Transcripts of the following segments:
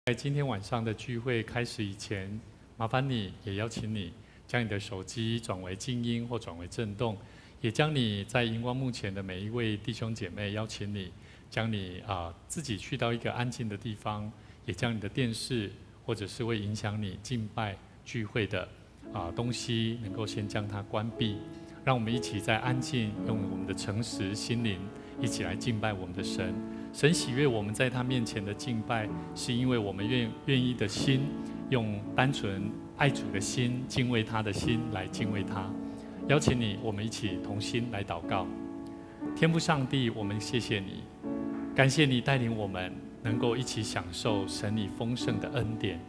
在今天晚上的聚会开始以前，麻烦你也邀请你将你的手机转为静音或转为震动，也将你在荧光幕前的每一位弟兄姐妹邀请你，将你自己去到一个安静的地方，也将你的电视或者是会影响你敬拜聚会的东西，能够先将它关闭，让我们一起在安静，用我们的诚实心灵一起来敬拜我们的神。神喜悦我们在他面前的敬拜，是因为我们愿意的心，用单纯爱主的心、敬畏他的心来敬畏他。邀请你，我们一起同心来祷告。天父上帝，我们谢谢你，感谢你带领我们能够一起享受神你丰盛的恩典。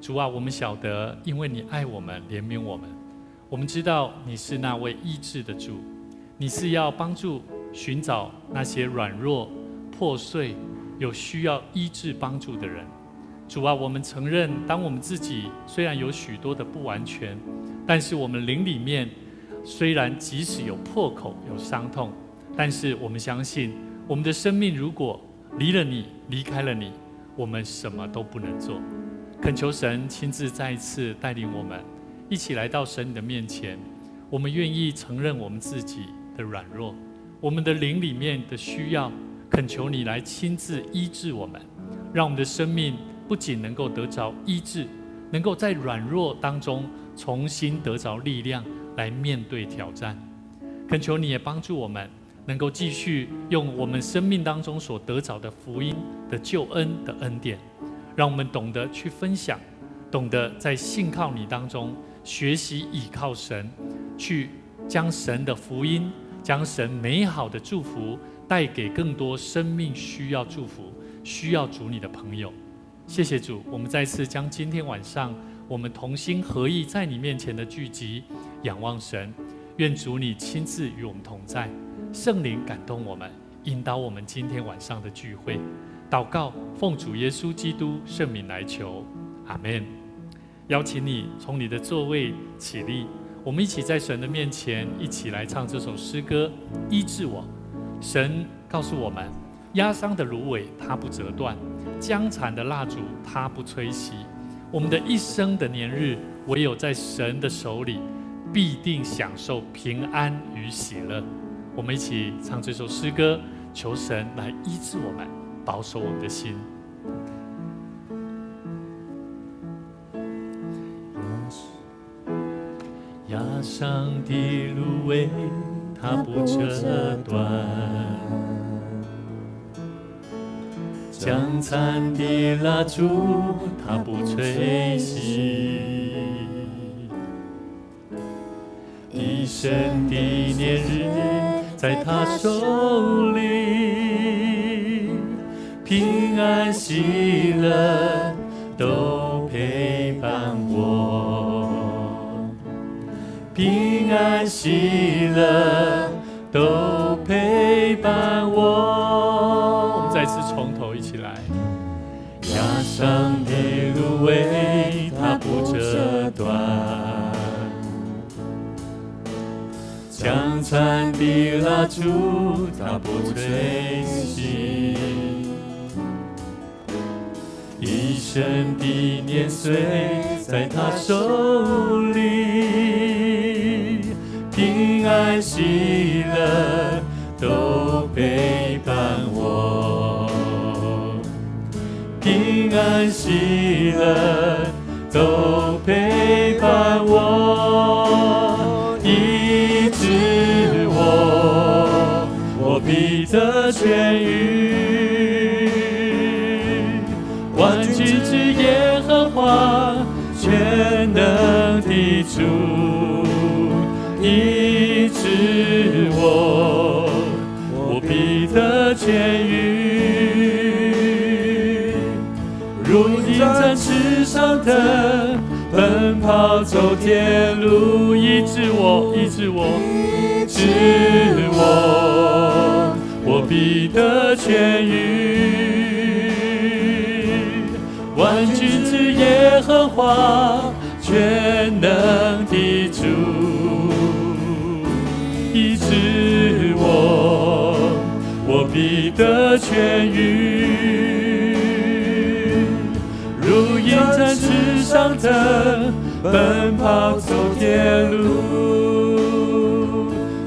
主啊，我们晓得，因为你爱我们、怜悯我们，我们知道你是那位医治的主，你是要帮助寻找那些软弱、破碎、有需要医治帮助的人。主啊，我们承认，当我们自己虽然有许多的不完全，但是我们灵里面虽然即使有破口、有伤痛，但是我们相信，我们的生命如果离了你、离开了你，我们什么都不能做。恳求神亲自再一次带领我们，一起来到神你的面前。我们愿意承认我们自己的软弱，我们的灵里面的需要，恳求你来亲自医治我们，让我们的生命不仅能够得着医治，能够在软弱当中重新得着力量来面对挑战。恳求你也帮助我们，能够继续用我们生命当中所得着的福音的救恩的恩典，让我们懂得去分享，懂得在信靠你当中学习倚靠神，去将神的福音，将神美好的祝福带给更多生命需要祝福、需要主你的朋友。谢谢主，我们再次将今天晚上我们同心合意在你面前的聚集仰望神，愿主你亲自与我们同在，圣灵感动我们，引导我们今天晚上的聚会。祷告奉主耶稣基督圣名来求，阿们。邀请你从你的座位起立，我们一起在神的面前一起来唱这首诗歌，医治我。神告诉我们，压伤的芦苇它不折断，将残的蜡烛它不吹熄。我们的一生的年日，唯有在神的手里，必定享受平安与喜乐。我们一起唱这首诗歌，求神来医治我们，保守我们的心。压伤的芦苇它不折断，将残的蜡烛它不吹熄。一生的年日在他手里，平安喜乐都陪伴我，平安喜乐都陪伴我。我们再次从头一起来。压伤的芦苇它不折断，将残的蜡烛它不吹熄。一生的年岁在他手里，平安喜乐都陪伴我，平安喜乐都陪伴我，医治我，我必得痊愈。万军之耶和华，全能的主，医治我，我必得痊愈。如鹰展翅上腾，奔跑走天路，医治我，医治我，医治我，我必得痊愈。万军之耶和华，全能的主，医治我，我必得痊愈。上的奔跑走天路。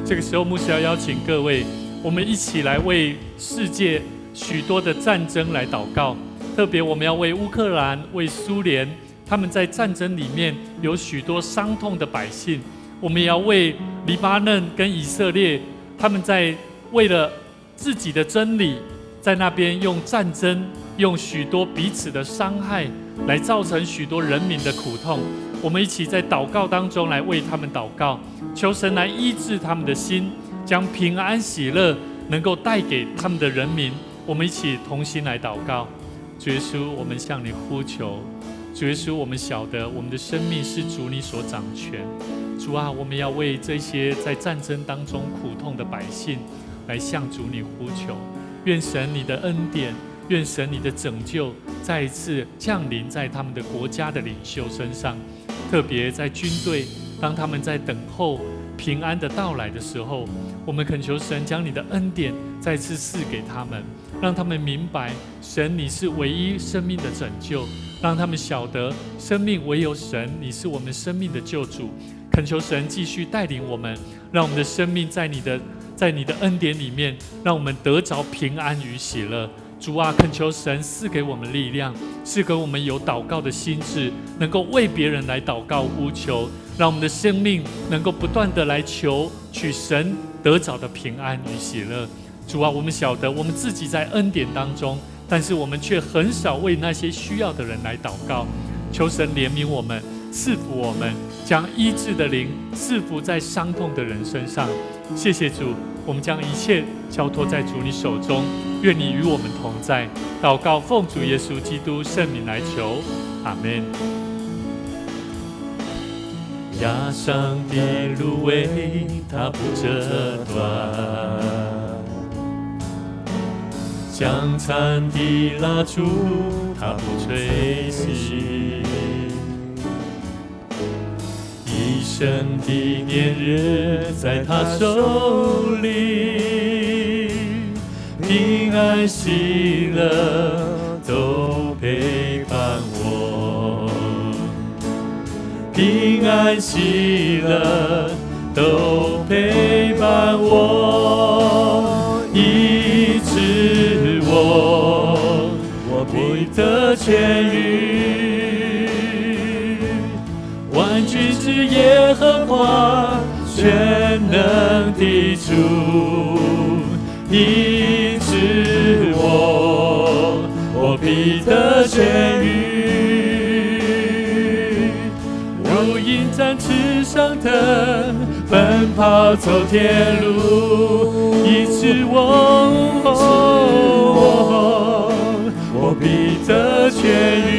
这个时候，牧师要邀请各位，我们一起来为世界许多的战争来祷告。特别我们要为乌克兰、为苏联，他们在战争里面有许多伤痛的百姓。我们也要为黎巴嫩跟以色列，他们在为了自己的真理，在那边用战争，用许多彼此的伤害，来造成许多人民的苦痛。我们一起在祷告当中来为他们祷告，求神来医治他们的心，将平安喜乐能够带给他们的人民。我们一起同心来祷告。主耶稣，我们向你呼求。主耶稣，我们晓得我们的生命是主你所掌权。主啊，我们要为这些在战争当中苦痛的百姓来向主你呼求。愿神你的恩典，愿神你的拯救再一次降临在他们的国家的领袖身上。特别在军队，当他们在等候平安的到来的时候，我们恳求神将你的恩典再次赐给他们，让他们明白神你是唯一生命的拯救，让他们晓得生命唯有神，你是我们生命的救主。恳求神继续带领我们，让我们的生命在你的恩典里面，让我们得着平安与喜乐。主啊，恳求神赐给我们力量，赐给我们有祷告的心智，能够为别人来祷告呼求，让我们的生命能够不断的来求取神得着的平安与喜乐。主啊，我们晓得我们自己在恩典当中，但是我们却很少为那些需要的人来祷告。求神怜悯我们，赐福我们，将医治的灵赐福在伤痛的人身上。谢谢主，我们将一切交托在主你手中，愿你与我们同在。祷告奉主耶稣基督圣名来求，阿们。压伤的芦苇它不折断，将残的蜡烛它不吹熄，一生的年日在他手里，平安喜乐都陪伴我，平安喜乐都陪伴我，医治我必得痊愈。万军之耶和华全能的主，医治我必得痊愈。如鹰展翅上腾，奔跑走天路，医治我必得痊愈。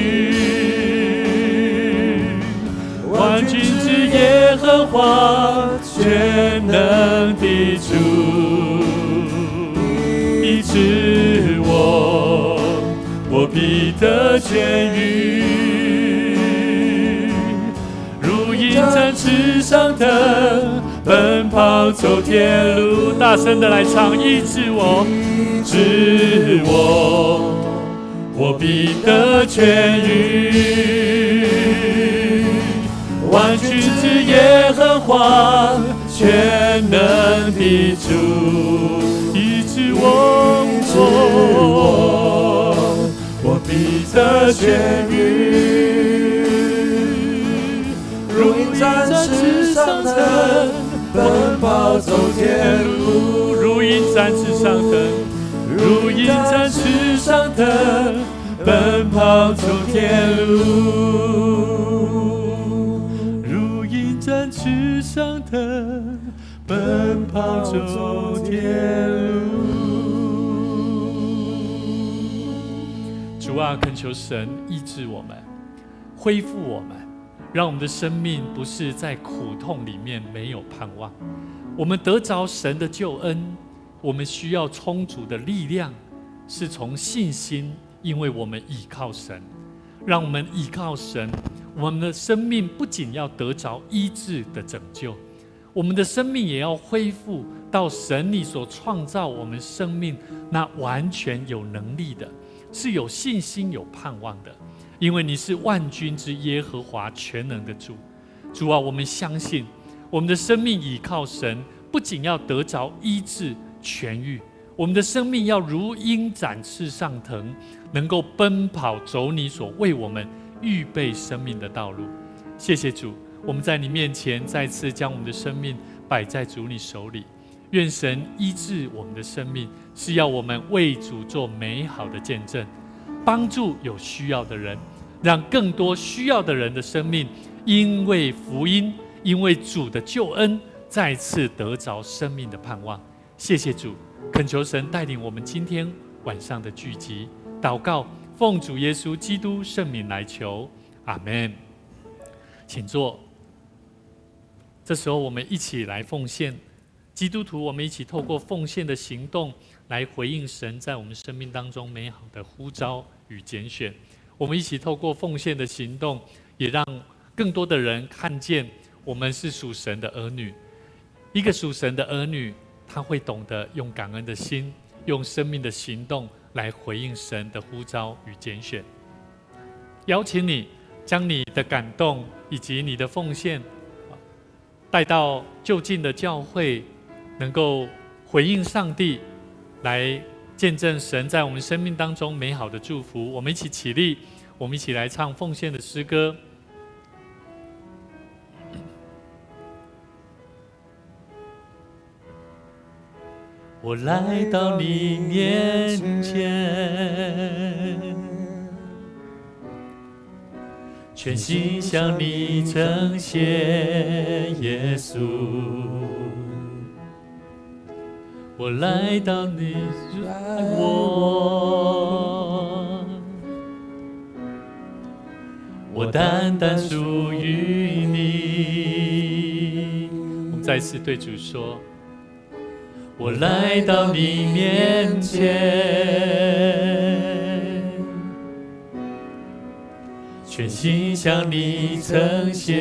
万军之耶和华全能的主，医治我必得痊愈。如鹰展翅上腾，奔跑走天路，大声的来唱，医治我必得痊愈。万军之耶和华全能的主，医治我必得痊愈。如鹰展翅上腾，奔跑走天路，如鹰展翅上腾，如鹰展翅上腾，奔跑走天路，如鹰展翅上腾，奔跑走天路。主啊，恳求神医治我们，恢复我们，让我们的生命不是在苦痛里面没有盼望。我们得着神的救恩，我们需要充足的力量，是从信心，因为我们倚靠神。让我们倚靠神，我们的生命不仅要得着医治的拯救，我们的生命也要恢复到神你所创造我们生命那完全有能力的是有信心、有盼望的，因为你是万军之耶和华全能的主。主啊，我们相信我们的生命倚靠神，不仅要得着医治、痊愈，我们的生命要如鹰展翅上腾，能够奔跑走你所为我们预备生命的道路。谢谢主，我们在你面前再次将我们的生命摆在主你手里。愿神医治我们的生命，是要我们为主做美好的见证，帮助有需要的人，让更多需要的人的生命因为福音，因为主的救恩，再次得着生命的盼望。谢谢主，恳求神带领我们今天晚上的聚集，祷告奉主耶稣基督圣名来求，阿们。请坐。这时候我们一起来奉献。基督徒，我们一起透过奉献的行动来回应神在我们生命当中美好的呼召与拣选。我们一起透过奉献的行动，也让更多的人看见我们是属神的儿女。一个属神的儿女，他会懂得用感恩的心，用生命的行动来回应神的呼召与拣选。邀请你将你的感动以及你的奉献带到就近的教会，能够回应上帝，来见证神在我们生命当中美好的祝福。我们一起起立，我们一起来唱奉献的诗歌。我来到你面前，全心向你呈现，耶稣。我来到你爱我单单属于你。我们再次对主说，我来到你面前，全心向你呈现，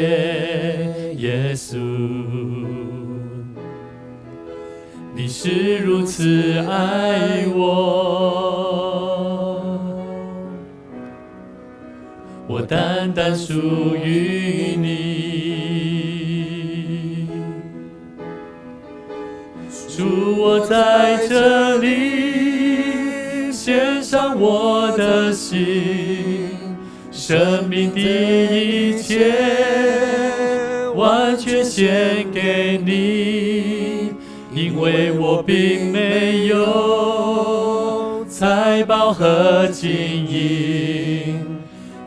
耶稣。你是如此爱我，我单单属于你。主，我在这里献上我的心，生命的一切完全献给你。因为我并没有财宝和金银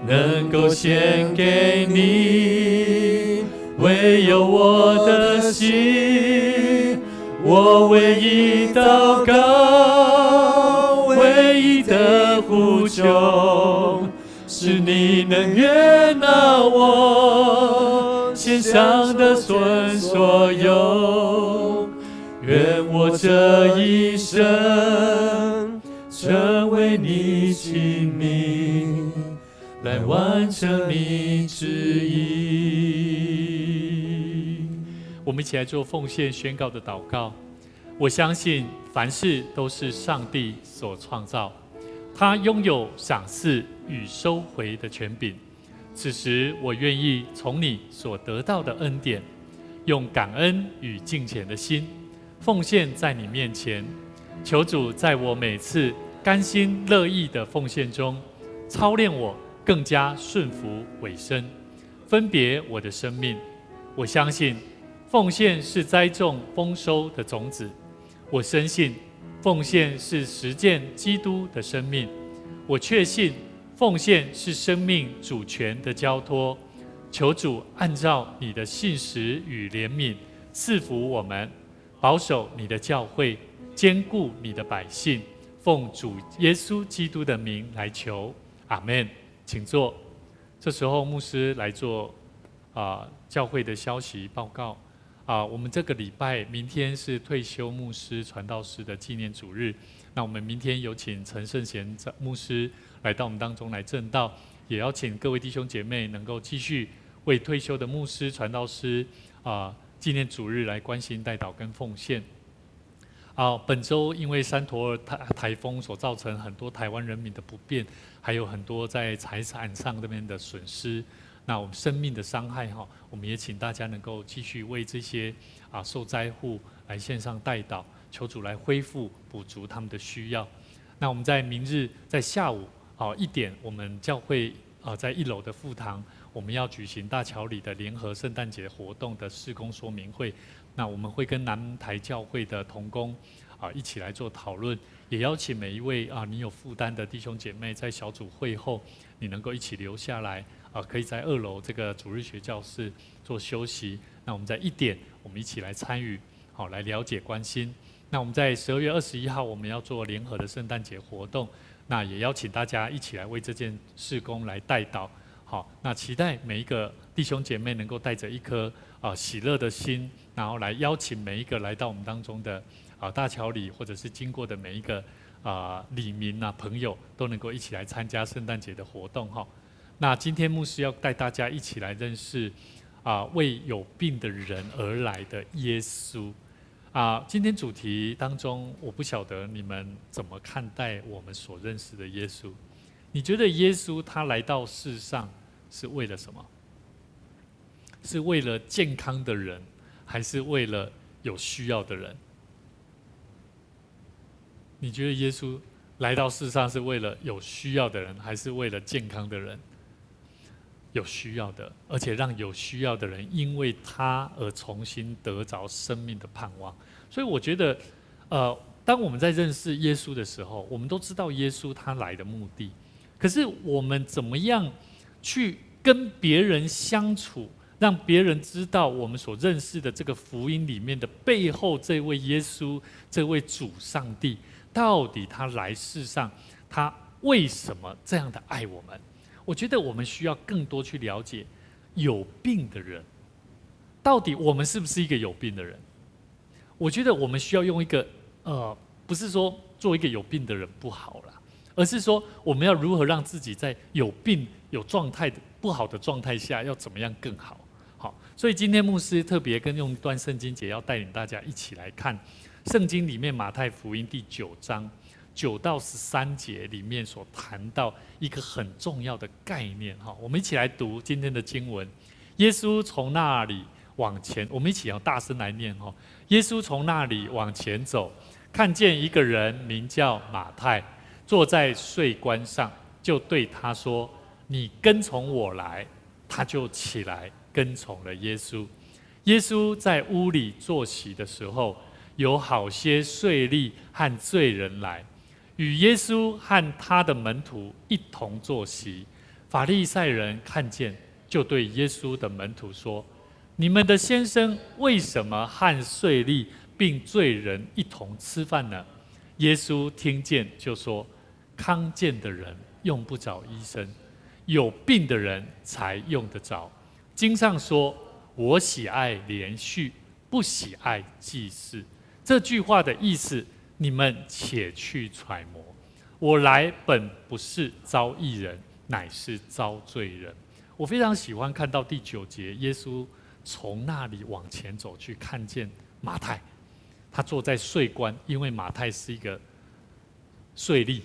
能够献给你，唯有我的心，我唯一祷告，唯一的呼求，是你能悦纳我献上的所有。愿我这一生成为你器皿，来完成你旨意。我们一起来做奉献宣告的祷告。我相信凡事都是上帝所创造，他拥有赏赐与收回的权柄。此时我愿意从你所得到的恩典，用感恩与敬虔的心奉献在你面前，求主在我每次甘心乐意的奉献中，操练我更加顺服委身，分别我的生命。我相信奉献是栽种丰收的种子，我深信奉献是实践基督的生命，我确信奉献是生命主权的交托。求主按照你的信实与怜悯赐福我们，保守你的教会，坚固你的百姓，奉主耶稣基督的名来求，阿们。请坐。这时候牧师来做教会的消息报告。我们这个礼拜明天是退休牧师传道师的纪念主日，那我们明天有请陈圣贤牧师来到我们当中来证道，也邀请各位弟兄姐妹能够继续为退休的牧师传道师纪念主日来关心代祷跟奉献。本周因为山陀尔台风所造成很多台湾人民的不便，还有很多在财产上那边的损失，那我们生命的伤害我们也请大家能够继续为这些受灾户来线上代祷，求主来恢复补足他们的需要。那我们在明日在下午1点，我们教会在1楼的副堂，我们要举行大桥里的联合圣诞节活动的事工说明会。那我们会跟南台教会的同工一起来做讨论，也邀请每一位你有负担的弟兄姐妹，在小组会后，你能够一起留下来可以在2楼这个主日学教室做休息。那我们在1点，我们一起来参与，来了解关心。那我们在12月21号，我们要做联合的圣诞节活动，那也邀请大家一起来为这件事工来代祷。那期待每一个弟兄姐妹能够带着一颗喜乐的心，然后来邀请每一个来到我们当中的大桥里，或者是经过的每一个里民朋友，都能够一起来参加圣诞节的活动那今天牧师要带大家一起来认识为有病的人而来的耶稣今天主题当中，我不晓得你们怎么看待我们所认识的耶稣？你觉得耶稣他来到世上是为了什么？是为了健康的人，还是为了有需要的人？你觉得耶稣来到世上是为了有需要的人，还是为了健康的人？有需要的，而且让有需要的人因为他而重新得着生命的盼望。所以我觉得当我们在认识耶稣的时候，我们都知道耶稣他来的目的，可是我们怎么样去跟别人相处，让别人知道我们所认识的这个福音里面的背后，这位耶稣，这位主上帝，到底他来世上，他为什么这样的爱我们？我觉得我们需要更多去了解有病的人，到底我们是不是一个有病的人？我觉得我们需要用一个不是说做一个有病的人不好啦，而是说我们要如何让自己在有病、有状态不好的状态下，要怎么样更好？所以今天牧师特别用一段圣经节，要带领大家一起来看圣经里面马太福音第9章9到13节里面所谈到一个很重要的概念我们一起来读今天的经文。耶稣从那里往前，我们一起要大声来念耶稣从那里往前走，看见一个人名叫马太，坐在税关上，就对他说：“你跟从我来。”他就起来跟从了耶稣。耶稣在屋里坐席的时候，有好些税吏和罪人来，与耶稣和他的门徒一同坐席。法利赛人看见，就对耶稣的门徒说：“你们的先生为什么和税吏并罪人一同吃饭呢？”耶稣听见就说：“康健的人用不着医生，有病的人才用得着。经上说：我喜爱连续，不喜爱祭祀。”这句话的意思，你们且去揣摩。我来本不是招义人，乃是招罪人。我非常喜欢看到第9节，耶稣从那里往前走去，看见马太，他坐在税关，因为马太是一个税吏。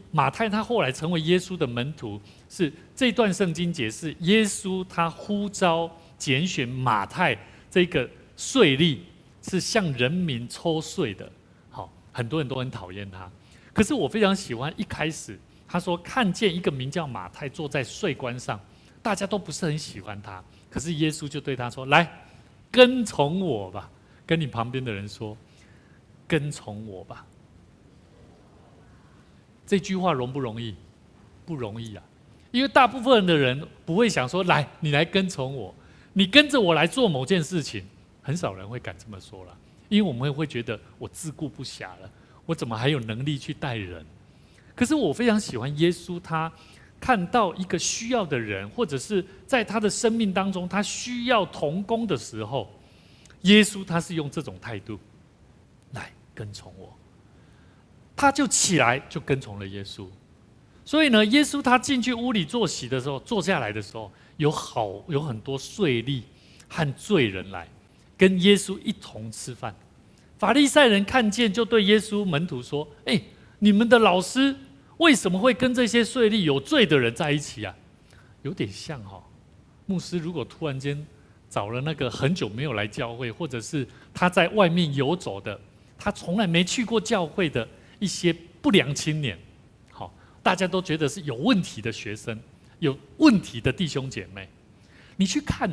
马太他后来成为耶稣的门徒，是这段圣经节是耶稣他呼召拣选马太这个税吏，是向人民抽税的。很多人都很讨厌他，可是我非常喜欢一开始他说看见一个名叫马太坐在税关上，大家都不是很喜欢他，可是耶稣就对他说：“来，跟从我吧。”跟你旁边的人说：“跟从我吧。”这句话容不容易？不容易啊！因为大部分的人不会想说：“来，你来跟从我，你跟着我来做某件事情。”很少人会敢这么说了，因为我们会觉得我自顾不暇了，我怎么还有能力去带人？可是我非常喜欢耶稣，他看到一个需要的人，或者是在他的生命当中，他需要同工的时候，耶稣他是用这种态度来跟从我。他就起来就跟从了耶稣。所以呢，耶稣他进去屋里坐席的时候，坐下来的时候，有很多税吏和罪人来跟耶稣一同吃饭。法利赛人看见，就对耶稣门徒说：“你们的老师为什么会跟这些税吏有罪的人在一起啊？”有点像牧师如果突然间找了那个很久没有来教会，或者是他在外面游走的，他从来没去过教会的一些不良青年，大家都觉得是有问题的学生，有问题的弟兄姐妹。你去看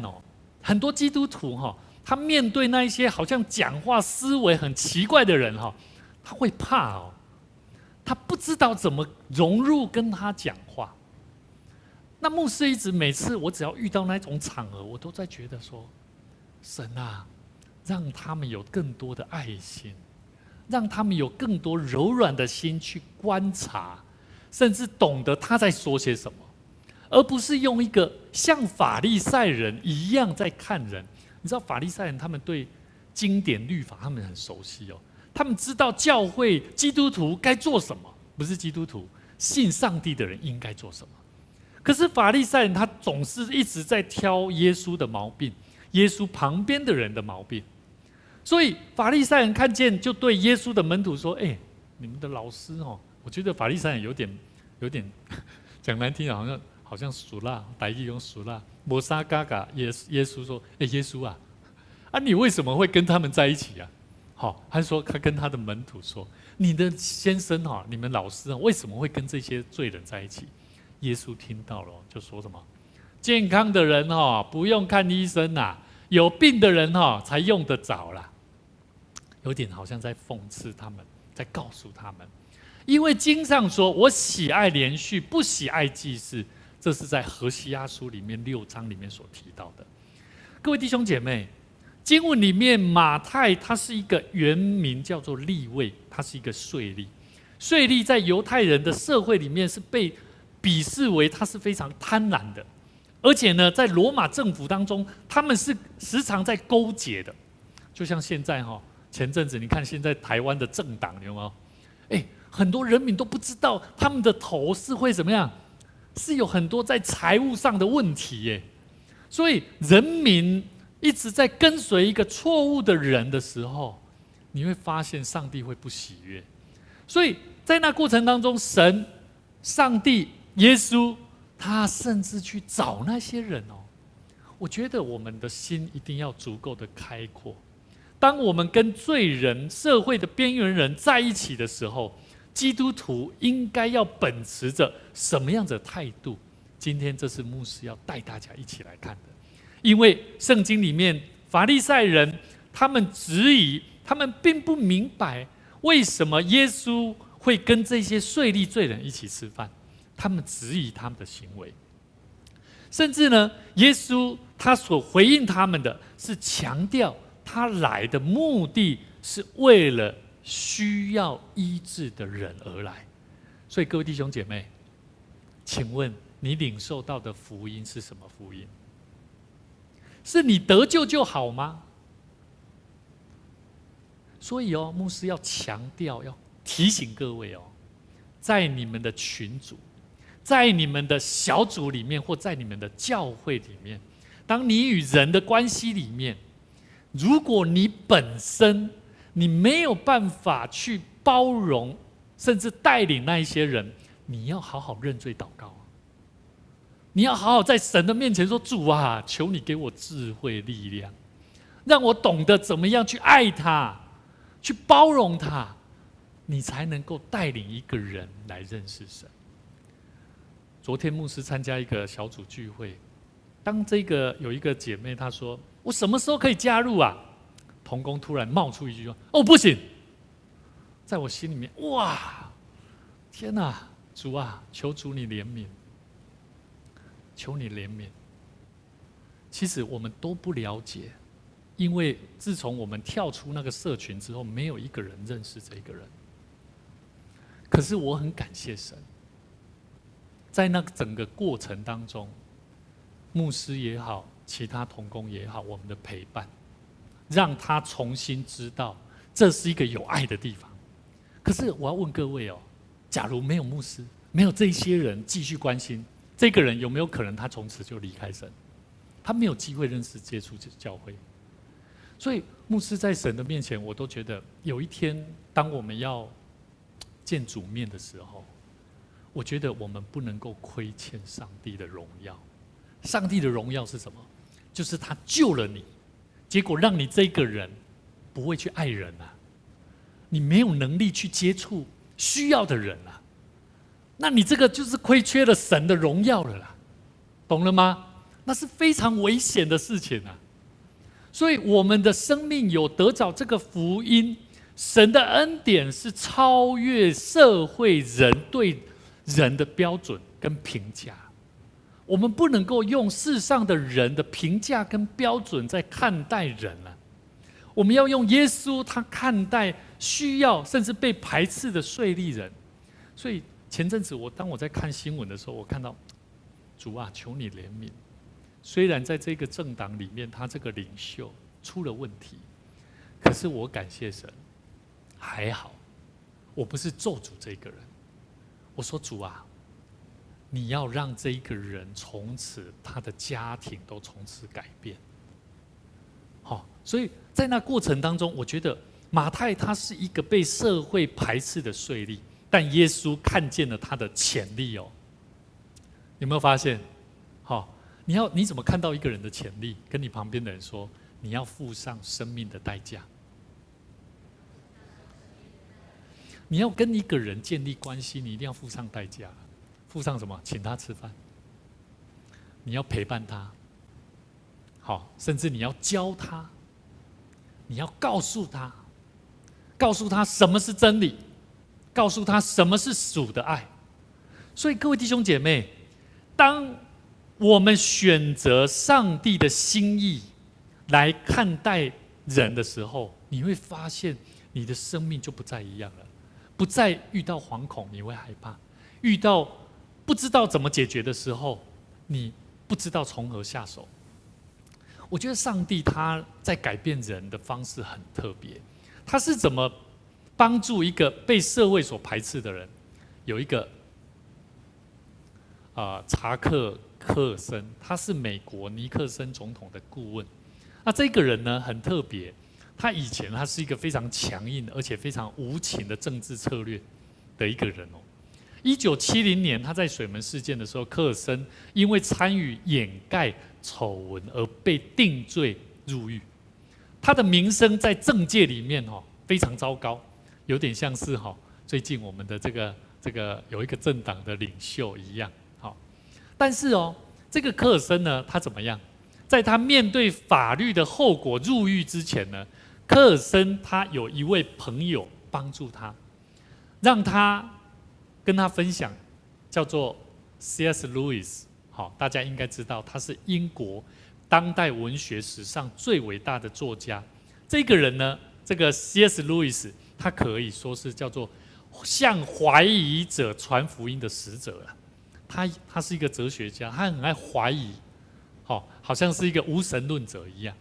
很多基督徒他面对那一些好像讲话思维很奇怪的人他会怕他不知道怎么融入跟他讲话。那牧师一直每次我只要遇到那种场合，我都在觉得说，神啊，让他们有更多的爱心，让他们有更多柔软的心去观察，甚至懂得他在说些什么，而不是用一个像法利赛人一样在看人。你知道法利赛人他们对经典律法他们很熟悉他们知道教会基督徒该做什么，不是基督徒，信上帝的人应该做什么。可是法利赛人他总是一直在挑耶稣的毛病，耶稣旁边的人的毛病。所以法利赛人看见，就对耶稣的门徒说：“你们的老师我觉得法利赛人有点讲难听，好像俗辣，台语用俗辣，摩沙嘎嘎。耶稣说：耶稣啊，你为什么会跟他们在一起啊？他说他跟他的门徒说：你的先生你们老师为什么会跟这些罪人在一起？耶稣听到了，就说什么：健康的人不用看医生啦，有病的人才用得着啦。有点好像在讽刺他们，在告诉他们，因为经上说：我喜爱连续，不喜爱祭祀。这是在何西阿书里面6章里面所提到的。各位弟兄姐妹，经文里面马太他是一个原名叫做利未，他是一个税吏。税吏在犹太人的社会里面是被鄙视为他是非常贪婪的，而且呢，在罗马政府当中，他们是时常在勾结的。就像现在前阵子你看现在台湾的政党有没有？很多人民都不知道他们的头是会怎么样，是有很多在财务上的问题耶。所以人民一直在跟随一个错误的人的时候，你会发现上帝会不喜悦。所以在那过程当中，神、上帝、耶稣，他甚至去找那些人我觉得我们的心一定要足够的开阔。当我们跟罪人、社会的边缘人在一起的时候，基督徒应该要秉持着什么样的态度？今天这是牧师要带大家一起来看的。因为圣经里面法利赛人他们质疑，他们并不明白为什么耶稣会跟这些税吏罪人一起吃饭，他们质疑他们的行为。甚至呢，耶稣他所回应他们的是强调他来的目的是为了需要医治的人而来。所以各位弟兄姐妹，请问你领受到的福音是什么福音？是你得救就好吗？所以牧师要强调，要提醒各位在你们的群组，在你们的小组里面，或在你们的教会里面，当你与人的关系里面，如果你本身你没有办法去包容，甚至带领那一些人，你要好好认罪祷告。你要好好在神的面前说：主啊，求你给我智慧力量，让我懂得怎么样去爱他，去包容他，你才能够带领一个人来认识神。昨天牧师参加一个小组聚会，当有一个姐妹她说：我什么时候可以加入啊？同工突然冒出一句说：不行。在我心里面，哇，天哪，主啊，求主你怜悯，求你怜悯。其实我们都不了解，因为自从我们跳出那个社群之后，没有一个人认识这个人。可是我很感谢神，在那整个过程当中，牧师也好，其他同工也好，我们的陪伴，让他重新知道这是一个有爱的地方。可是我要问各位假如没有牧师，没有这些人继续关心这个人，有没有可能他从此就离开神？他没有机会认识接触教会。所以牧师在神的面前，我都觉得有一天，当我们要见主面的时候，我觉得我们不能够亏欠上帝的荣耀。上帝的荣耀是什么？就是他救了你，结果让你这个人不会去爱人啊，你没有能力去接触需要的人啊，那你这个就是亏缺了神的荣耀了啦，懂了吗？那是非常危险的事情啊。所以我们的生命有得着这个福音，神的恩典是超越社会人对人的标准跟评价。我们不能够用世上的人的评价跟标准在看待人啊，我们要用耶稣他看待需要甚至被排斥的税吏人。所以前阵子当我在看新闻的时候，我看到主啊，求你怜悯。虽然在这个政党里面，他这个领袖出了问题，可是我感谢神，还好，我不是咒诅这个人。我说主啊，你要让这一个人从此他的家庭都从此改变。好，所以在那过程当中，我觉得马太他是一个被社会排斥的税吏，但耶稣看见了他的潜力哦。有没有发现？好。你怎么看到一个人的潜力？跟你旁边的人说，你要付上生命的代价。你要跟一个人建立关系，你一定要付上代价。付上什么？请他吃饭。你要陪伴他。好，甚至你要教他，你要告诉他什么是真理，告诉他什么是主的爱。所以各位弟兄姐妹，当我们选择上帝的心意来看待人的时候，你会发现你的生命就不再一样了。不再遇到惶恐你会害怕，遇到不知道怎么解决的时候，你不知道从何下手。我觉得上帝他在改变人的方式很特别，他是怎么帮助一个被社会所排斥的人？有一个查克克森，他是美国尼克森总统的顾问。那这个人呢很特别，他以前他是一个非常强硬而且非常无情的政治策略的一个人哦。1970年他在水门事件的时候，克尔森因为参与掩盖丑闻而被定罪入狱，他的名声在政界里面非常糟糕，有点像是最近我们的这个有一个政党的领袖一样。但是这个克尔森呢，他怎么样？在他面对法律的后果入狱之前呢，克尔森他有一位朋友帮助他，让他跟他分享，叫做 C.S. Lewis。好，大家应该知道，他是英国当代文学史上最伟大的作家。这个人呢，这个 C.S. Lewis， 他可以说是叫做向怀疑者传福音的使者了。他是一个哲学家，他很爱怀疑，好像是一个无神论者一样。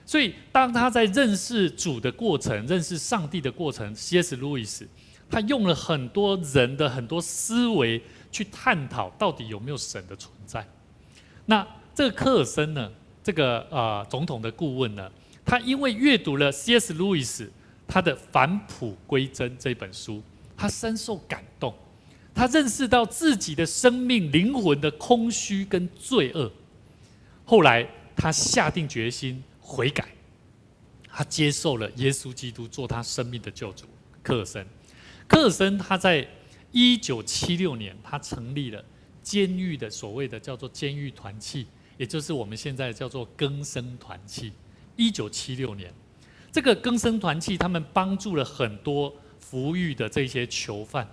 所以，当他在认识主的过程、认识上帝的过程 ，C.S. Lewis 他用了很多人的很多思维去探讨到底有没有神的存在。那这个科尔森呢，这个总统的顾问呢，他因为阅读了 C.S. Lewis 他的《返璞归真》这本书，他深受感动。他认识到自己的生命灵魂的空虚跟罪恶，后来他下定决心悔改，他接受了耶稣基督做他生命的救主。科尔森他在1976年他成立了监狱的所谓的叫做监狱团契，也就是我们现在叫做更生团契。1976年这个更生团契他们帮助了很多服狱的这些囚犯，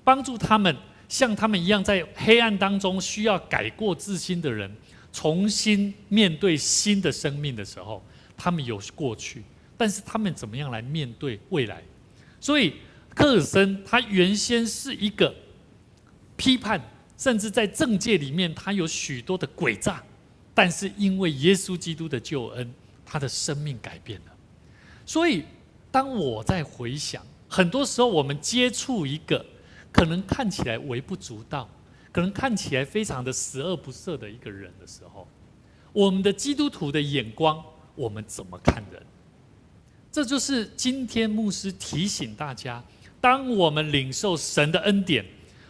帮助他们像他们一样在黑暗当中需要改过自新的人重新面对新的生命的时候，他们有过去，但是他们怎么样来面对未来？所以科尔森他原先是一个批判，甚至在政界里面他有许多的诡诈，但是因为耶稣基督的救恩，他的生命改变了。所以当我在回想，很多时候我们接触一个可能看起来微不足道，可能看起来非常的十恶不赦的一个人的时候，我们的基督徒的眼光，我们怎么看人？这就是今天牧师提醒大家，当我们领受神的恩典，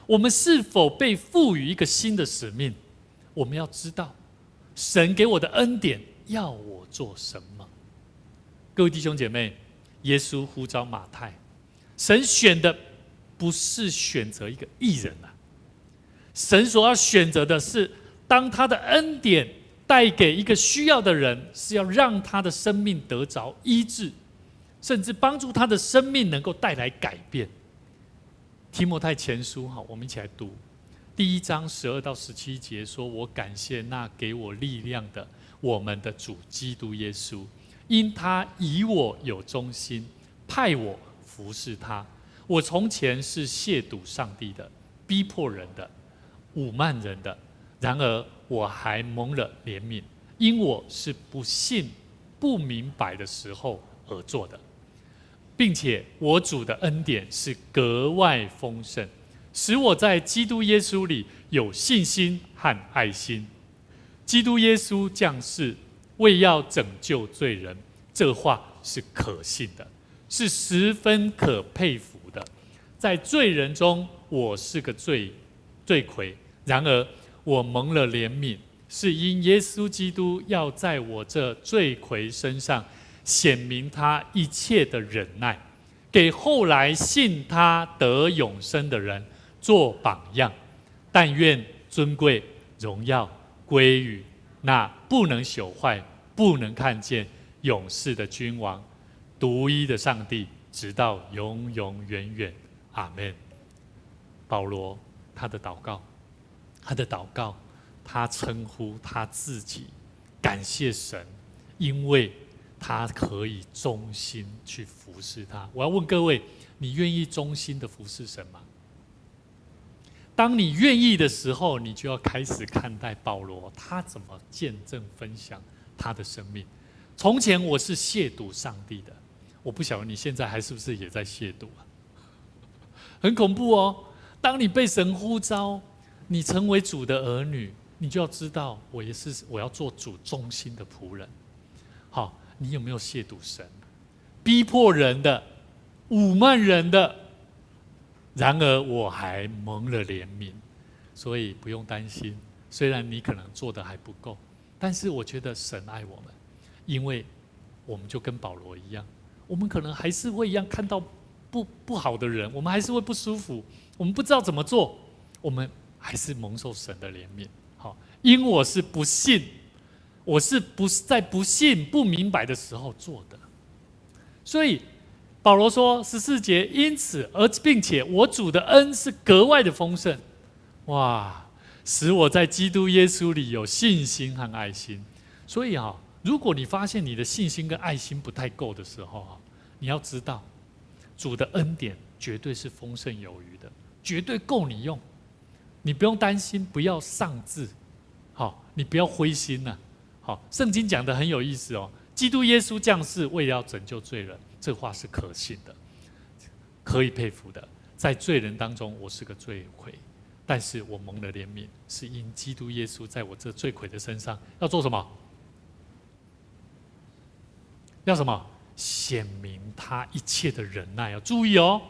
我们是否被赋予一个新的使命？我们要知道，神给我的恩典要我做什么。各位弟兄姐妹，耶稣呼召马太，神选的不是选择一个义人啊，神所要选择的是，当他的恩典带给一个需要的人，是要让他的生命得着医治，甚至帮助他的生命能够带来改变。提摩太前书，我们一起来读第1章12到17节，说：“我感谢那给我力量的我们的主基督耶稣，因他以我有忠心，派我服侍他。我从前是亵渎上帝的，逼迫人的，侮慢人的，然而我还蒙了怜悯，因我是不信、不明白的时候而做的。并且我主的恩典是格外丰盛，使我在基督耶稣里有信心和爱心。基督耶稣降世，为要拯救罪人，这话是可信的，是十分可佩服的。在罪人中，我是个罪魁，然而我蒙了怜悯，是因耶稣基督要在我这罪魁身上显明他一切的忍耐，给后来信他得永生的人做榜样。但愿尊贵荣耀归于那不能朽坏、不能看见、永世的君王，独一的上帝，直到永永远远。阿们。保罗他的祷告，他称呼他自己，感谢神，因为他可以忠心去服侍他。我要问各位，你愿意忠心的服侍神吗？当你愿意的时候，你就要开始看待保罗他怎么见证分享他的生命。从前我是亵渎上帝的，我不晓得你现在还是不是也在亵渎啊？很恐怖哦！当你被神呼召，你成为主的儿女，你就要知道，我要做主忠心的仆人。好，你有没有亵渎神？逼迫人的，侮慢人的，然而我还蒙了怜悯，所以不用担心。虽然你可能做的还不够，但是我觉得神爱我们，因为我们就跟保罗一样，我们可能还是会一样看到不好的人，我们还是会不舒服，我们不知道怎么做，我们还是蒙受神的怜悯。好，因我是不信，我是在不信、不明白的时候做的。所以保罗说14节，因此并且我主的恩是格外的丰盛，哇，使我在基督耶稣里有信心和爱心。所以如果你发现你的信心跟爱心不太够的时候，你要知道，主的恩典绝对是丰盛有余的，绝对够你用。你不用担心，不要丧志，你不要灰心呐。圣经讲的很有意思哦，基督耶稣降世，为了要拯救罪人，这话是可信的，可以佩服的。在罪人当中，我是个罪魁，但是我蒙了怜悯，是因基督耶稣在我这罪魁的身上要做什么？要什么？显明他一切的忍耐。要注意哦，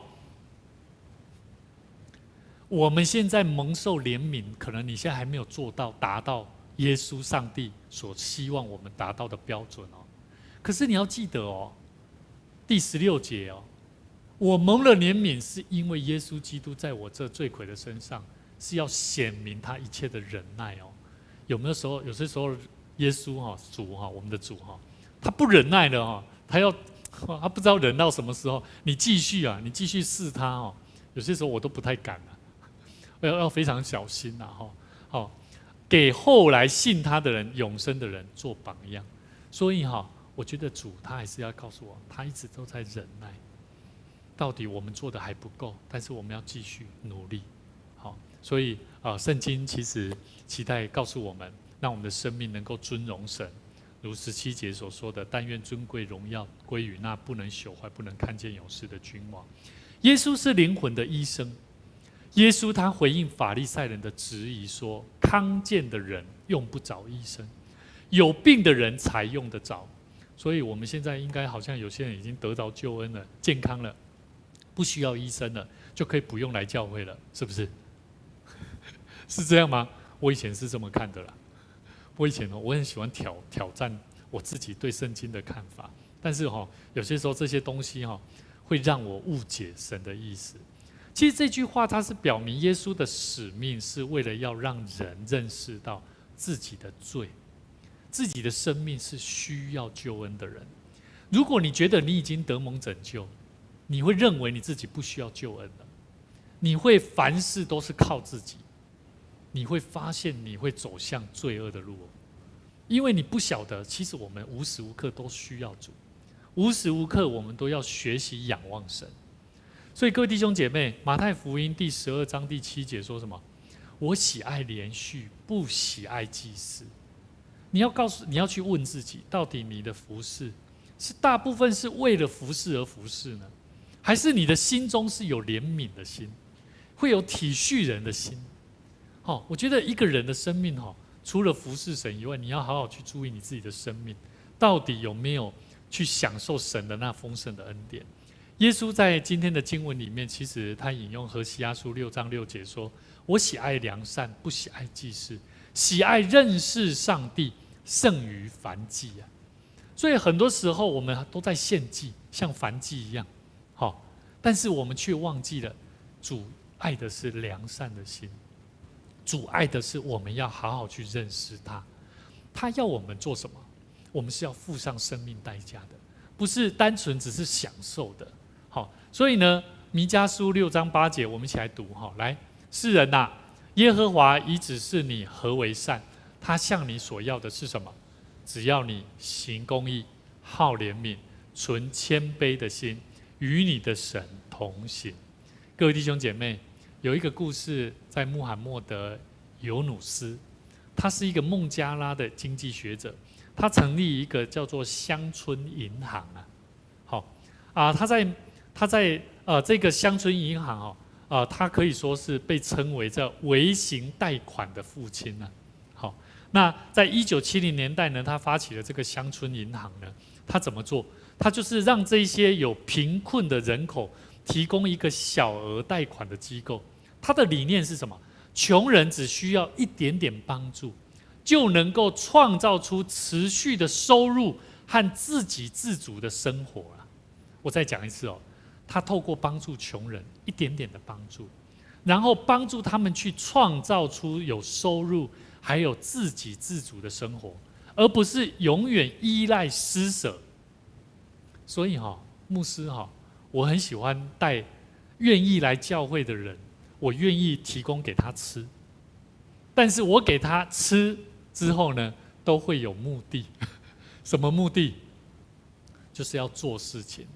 我们现在蒙受怜悯，可能你现在还没有达到耶稣上帝所希望我们达到的标准哦。可是你要记得哦，第16节哦，我蒙了怜悯，是因为耶稣基督在我这罪魁的身上，是要显明他一切的忍耐哦。有些时候耶稣主我们的主他不忍耐了他不知道忍到什么时候。你继续试他有些时候我都不太敢要非常小心给后来信他的人、永生的人做榜样。所以我觉得主他还是要告诉我，他一直都在忍耐。到底我们做的还不够，但是我们要继续努力。所以圣经其实期待告诉我们，让我们的生命能够尊荣神。如17节所说的，但愿尊贵荣耀归于那不能朽坏、不能看见永世的君王。耶稣是灵魂的医生。耶稣他回应法利赛人的质疑说，康健的人用不着医生，有病的人才用得着。所以我们现在应该好像有些人已经得着救恩了，健康了，不需要医生了，就可以不用来教会了，是不是？是这样吗？我以前是这么看的啦。我以前我很喜欢挑战我自己对圣经的看法，但是有些时候这些东西会让我误解神的意思。其实这句话它是表明耶稣的使命是为了要让人认识到自己的罪，自己的生命是需要救恩的人。如果你觉得你已经得蒙拯救，你会认为你自己不需要救恩了，你会凡事都是靠自己，你会发现你会走向罪恶的路因为你不晓得，其实我们无时无刻都需要主，无时无刻我们都要学习仰望神。所以各位弟兄姐妹，马太福音第12章第7节说什么？我喜爱连续，不喜爱祭祀。你要去问自己，到底你的服事是大部分是为了服事而服事呢，还是你的心中是有怜悯的心，会有体恤人的心？我觉得一个人的生命除了服事神以外，你要好好去注意你自己的生命，到底有没有去享受神的那丰盛的恩典。耶稣在今天的经文里面，其实他引用何西阿书6章6节说：我喜爱良善，不喜爱祭祀，喜爱认识上帝胜于燔祭啊。所以很多时候我们都在献祭，像燔祭一样，但是我们却忘记了主爱的是良善的心，主爱的是我们要好好去认识他。他要我们做什么？我们是要付上生命代价的，不是单纯只是享受的。所以呢，弥迦书6章8节，我们一起来读来，世人啊，耶和华已指示你何为善，他向你所要的是什么？只要你行公义，好怜悯，存谦卑的心，与你的神同行。各位弟兄姐妹，有一个故事，在穆罕默德·尤努斯，他是一个孟加拉的经济学者，他成立一个叫做乡村银行他在这个乡村银行他可以说是被称为叫微型贷款的父亲那在1970年代呢，他发起了这个乡村银行呢，他怎么做？他就是让这些有贫困的人口提供一个小额贷款的机构。他的理念是什么？穷人只需要一点点帮助，就能够创造出持续的收入和自给自足的生活了。我再讲一次他透过帮助穷人一点点的帮助，然后帮助他们去创造出有收入还有自给自足的生活，而不是永远依赖施舍。所以牧师我很喜欢带愿意来教会的人，我愿意提供给他吃，但是我给他吃之后呢，都会有目的。什么目的？就是要做事情。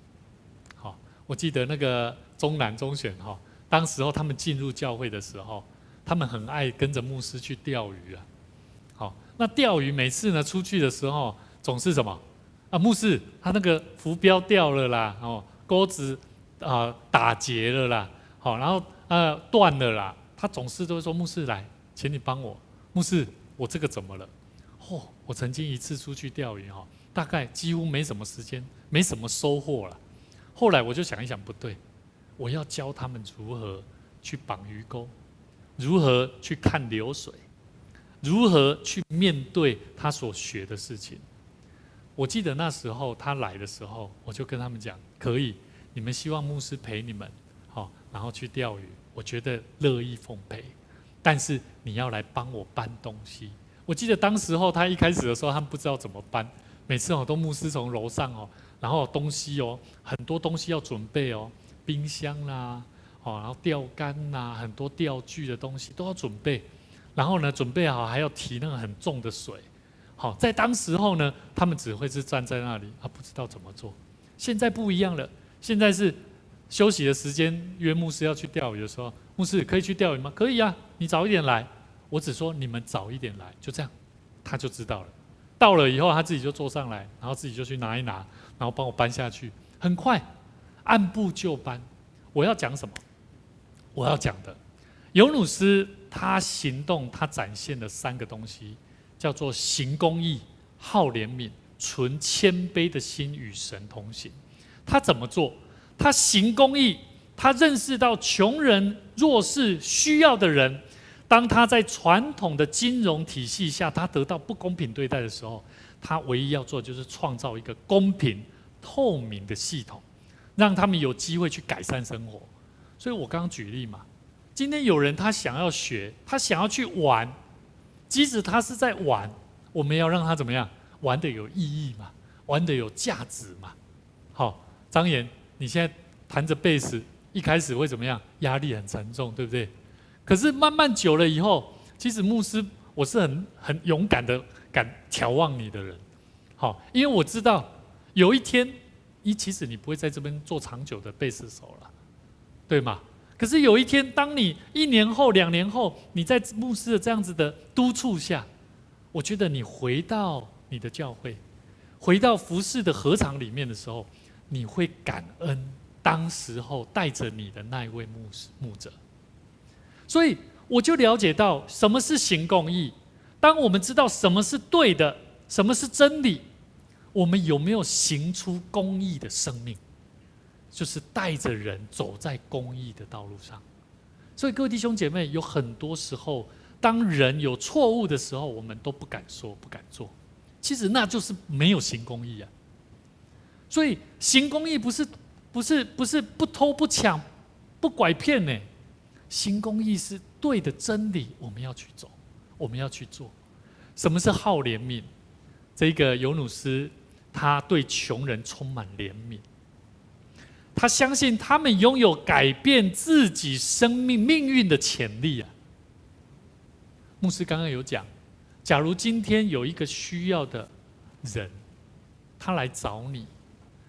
我记得那个中南中选当时他们进入教会的时候，他们很爱跟着牧师去钓鱼那钓鱼每次呢出去的时候，总是什么牧师他那个浮标掉了啦，钩子打结了啦，然后断了啦，他总是都会说牧师来，请你帮我，牧师我这个怎么了？我曾经一次出去钓鱼大概几乎没什么时间，没什么收获了。后来我就想一想，不对，我要教他们如何去绑鱼钩，如何去看流水，如何去面对他所学的事情。我记得那时候他来的时候，我就跟他们讲，可以，你们希望牧师陪你们，然后去钓鱼，我觉得乐意奉陪，但是你要来帮我搬东西。我记得当时他一开始的时候，他们不知道怎么搬，每次都牧师从楼上然后东西很多东西要准备冰箱啦，然后钓竿啦，很多钓具的东西都要准备，然后呢准备好还要提那个很重的水。在当时呢，他们只会是站在那里不知道怎么做。现在不一样了，现在是休息的时间，约牧师要去钓鱼的时候，牧师可以去钓鱼吗？可以啊，你早一点来。我只说你们早一点来，就这样，他就知道了。到了以后，他自己就坐上来，然后自己就去拿一拿，然后帮我搬下去，很快，按部就班。我要讲什么？我要讲的，尤努斯他行动，他展现了3个东西，叫做行公义、好怜悯、存谦卑的心与神同行。他怎么做？他行公义，他认识到穷人、弱势、需要的人，当他在传统的金融体系下，他得到不公平对待的时候，他唯一要做的就是创造一个公平、透明的系统，让他们有机会去改善生活。所以我刚刚举例嘛，今天有人他想要学，他想要去玩，即使他是在玩，我们要让他怎么样？玩得有意义嘛，玩得有价值嘛。好，张岩，你现在弹着贝斯，一开始会怎么样？压力很沉重，对不对？可是慢慢久了以后，其实牧师我是很勇敢的敢眺望你的人。好，因为我知道有一天，其实你不会在这边做长久的贝斯手了，对吗？可是有一天，当你1年后、2年后，你在牧师的这样子的督促下，我觉得你回到你的教会，回到服事的禾场里面的时候，你会感恩当时候带着你的那一位牧者。所以我就了解到什么是行公义。当我们知道什么是对的，什么是真理，我们有没有行出公义的生命？就是带着人走在公义的道路上。所以各位弟兄姐妹，有很多时候，当人有错误的时候，我们都不敢说、不敢做。其实那就是没有行公义啊。所以行公义不是不偷不抢不拐骗呢。行公义是对的真理，我们要去走，我们要去做。什么是好怜悯？这个尤努斯他对穷人充满怜悯，他相信他们拥有改变自己生命命运的潜力啊。牧师刚刚有讲，假如今天有一个需要的人，他来找你，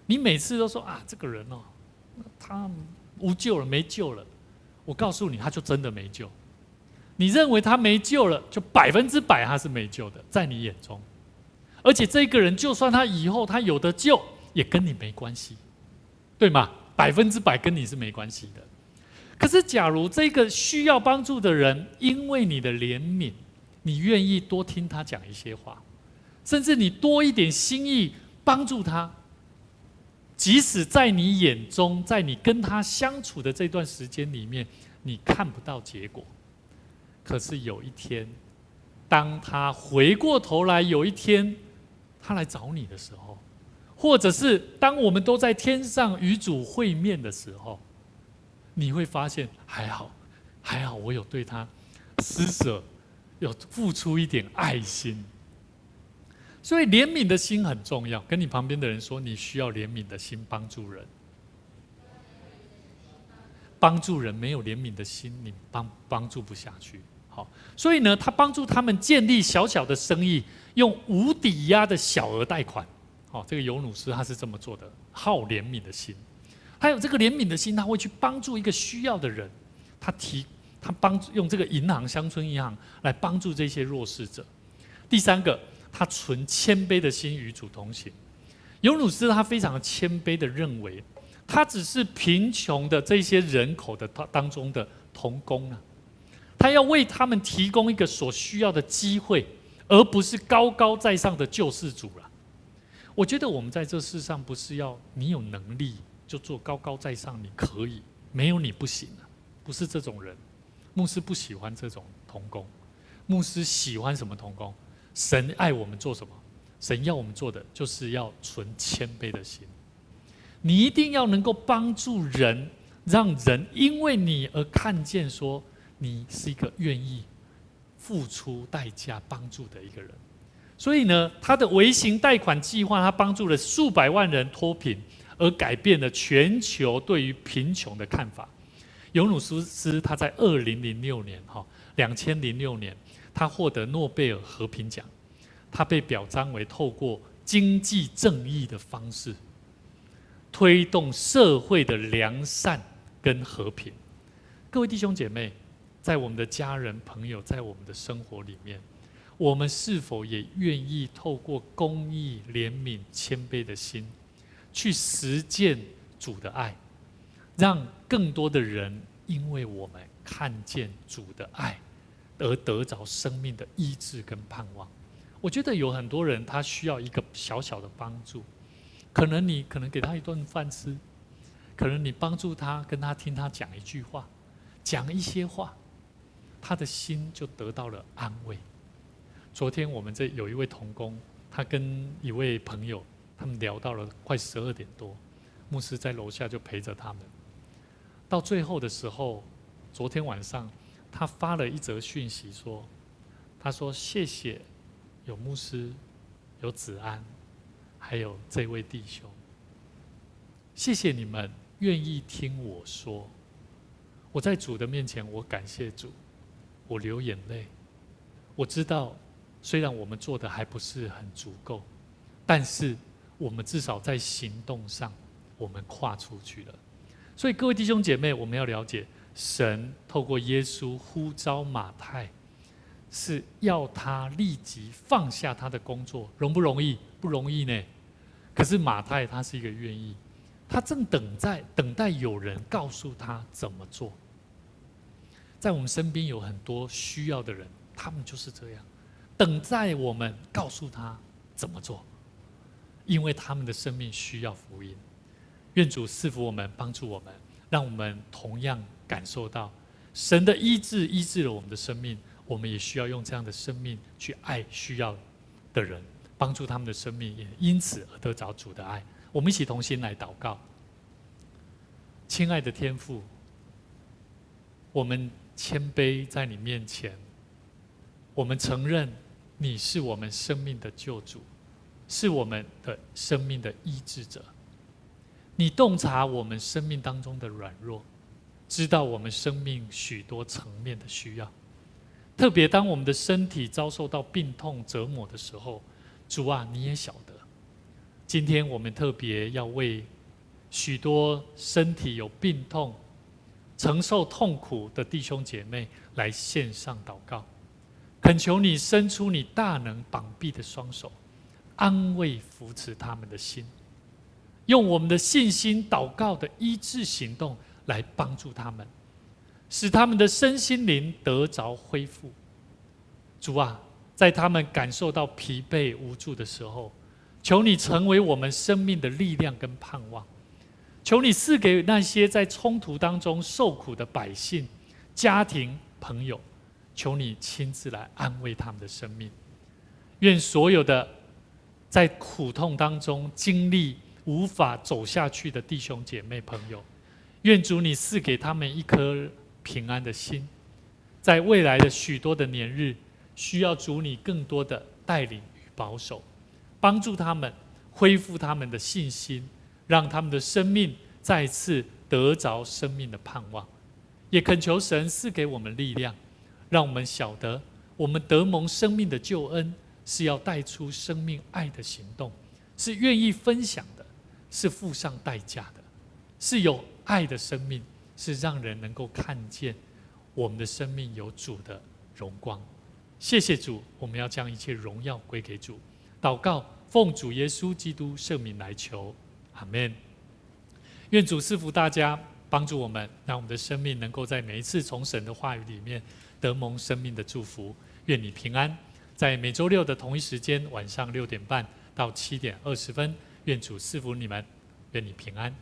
你每次都说啊，这个人哦，他无救了，没救了。我告诉你，他就真的没救。你认为他没救了，就100%他是没救的，在你眼中。而且这个人，就算他以后他有得救，也跟你没关系，对吗？100%跟你是没关系的。可是，假如这个需要帮助的人，因为你的怜悯，你愿意多听他讲一些话，甚至你多一点心意帮助他，即使在你眼中，在你跟他相处的这段时间里面，你看不到结果。可是有一天，当他回过头来，有一天他来找你的时候，或者是当我们都在天上与主会面的时候，你会发现还好我有对他施舍，有付出一点爱心。所以怜悯的心很重要。跟你旁边的人说，你需要怜悯的心帮助人。帮助人没有怜悯的心，你帮助不下去。好，所以呢，他帮助他们建立小小的生意，用无抵押的小额贷款。好，这个尤努斯他是这么做的，好怜悯的心。还有这个怜悯的心，他会去帮助一个需要的人，他用这个银行乡村银行来帮助这些弱势者。第三个，他存谦卑的心与主同行。尤努斯他非常谦卑的认为，他只是贫穷的这些人口的当中的同工啊，他要为他们提供一个所需要的机会，而不是高高在上的救世主了。我觉得我们在这世上不是要你有能力就做高高在上，你可以，没有你不行啊，不是这种人。牧师不喜欢这种同工，牧师喜欢什么同工？神爱我们做什么？神要我们做的就是要存谦卑的心。你一定要能够帮助人，让人因为你而看见说你是一个愿意付出代价帮助的一个人。所以呢，他的微型贷款计划，他帮助了数百万人脱贫，而改变了全球对于贫穷的看法。尤努斯他在2006年，他获得诺贝尔和平奖，他被表彰为透过经济正义的方式，推动社会的良善跟和平。各位弟兄姐妹，在我们的家人朋友，在我们的生活里面，我们是否也愿意透过公义、怜悯、谦卑的心，去实践主的爱，让更多的人因为我们看见主的爱，而得着生命的医治跟盼望？我觉得有很多人他需要一个小小的帮助，可能你给他一顿饭吃，可能你帮助他，跟他听他讲一句话，讲一些话，他的心就得到了安慰。昨天我们这有一位同工，他跟一位朋友，他们聊到了快12点多，牧师在楼下就陪着他们。到最后的时候，昨天晚上他发了一则讯息说，他说谢谢有牧师，有子安，还有这位弟兄，谢谢你们愿意听我说。我在主的面前，我感谢主，我流眼泪。我知道，虽然我们做的还不是很足够，但是我们至少在行动上，我们跨出去了。所以各位弟兄姐妹，我们要了解，神透过耶稣呼召马太，是要他立即放下他的工作，容不容易？不容易呢。可是马太他是一个愿意，他正等待有人告诉他怎么做。在我们身边有很多需要的人，他们就是这样，等待我们告诉他怎么做，因为他们的生命需要福音。愿主赐福我们，帮助我们，让我们同样感受到神的医治了我们的生命。我们也需要用这样的生命去爱需要的人，帮助他们的生命也因此而得着主的爱。我们一起同心来祷告。亲爱的天父，我们谦卑在你面前，我们承认你是我们生命的救主，是我们的生命的医治者。你洞察我们生命当中的软弱，知道我们生命许多层面的需要。特别当我们的身体遭受到病痛折磨的时候，主啊，你也晓得。今天我们特别要为许多身体有病痛、承受痛苦的弟兄姐妹来献上祷告，恳求你伸出你大能膀臂的双手，安慰扶持他们的心，用我们的信心祷告的医治行动来帮助他们，使他们的身心灵得着恢复。主啊，在他们感受到疲惫无助的时候，求你成为我们生命的力量跟盼望。求你赐给那些在冲突当中受苦的百姓、家庭、朋友，求你亲自来安慰他们的生命。愿所有的在苦痛当中经历无法走下去的弟兄姐妹朋友，愿主你赐给他们一颗平安的心，在未来的许多的年日，需要主你更多的带领与保守，帮助他们恢复他们的信心，让他们的生命再次得着生命的盼望。也恳求神赐给我们力量，让我们晓得我们得蒙生命的救恩是要带出生命爱的行动，是愿意分享的，是付上代价的，是有爱的生命，是让人能够看见我们的生命有主的荣光。谢谢主，我们要将一切荣耀归给主。祷告奉主耶稣基督圣名来求，阿们。愿主赐福大家，帮助我们，让我们的生命能够在每一次从神的话语里面得蒙生命的祝福。愿你平安。在每周六的同一时间，晚上6点半到7点20分，愿主赐福你们，愿你平安。